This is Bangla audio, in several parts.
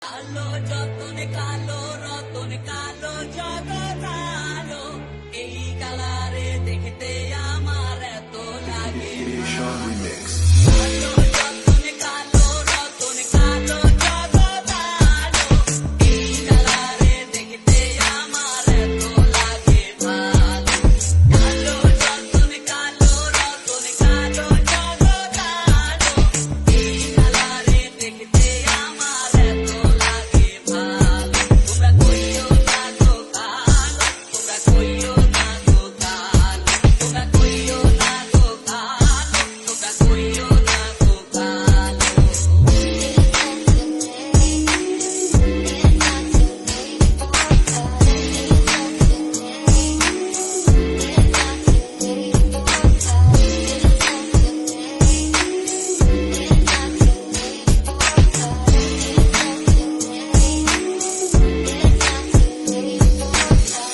কালো যতনে কালো রতন কালো জগৎ আলো এই কালারে দেখতে আমার এত লাগে কালো যতনে কালো রতন কালো জগৎ আলো এই কালারে দেখতে আমার এত লাগে ভালো কালো যতনে কালো রতন কালো জগৎ আলো এই কালারে দেখতে আমার এত লাগে ভালো তোমরা কইও না গো কালো তোমরা কইও না গো কালো তোমরা কইও না গো কালো তোমরা কইও না গো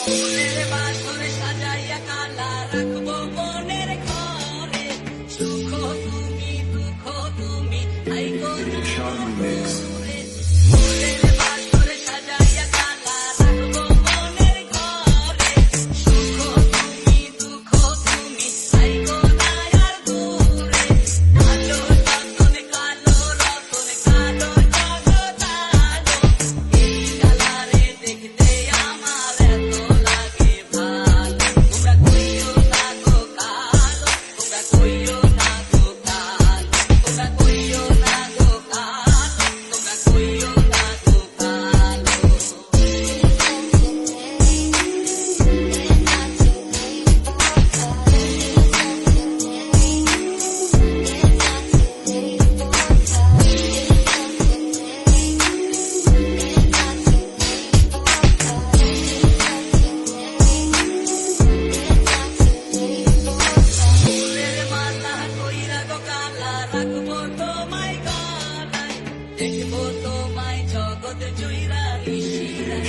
ফুলের বাসরে সাজাইয়া কালা রাখবো মনের ঘরে সুখ তুমি দুঃখ তুমি থাইকো না দূরে। ফুলের বাসরে সাজাইয়া কালা রাখবো মনের ঘরে সুখ তুমি দুঃখ তুমি থাইকো না আর দূরে কালো যতনে কালো রতনে কালো জগৎ আলো এই কালারে দেখতে আমার এত লাগে ভালো তোমরা কইও না গো কালো তোমরা কইও না গো কালো তোমরা কইও না গো কালো তোমরা কইও না গো ফুলের মালা কইরা গো কালা রাখবো তোমায় গলায় দেখবো তোমায় জগৎ জুইরা নিশিরা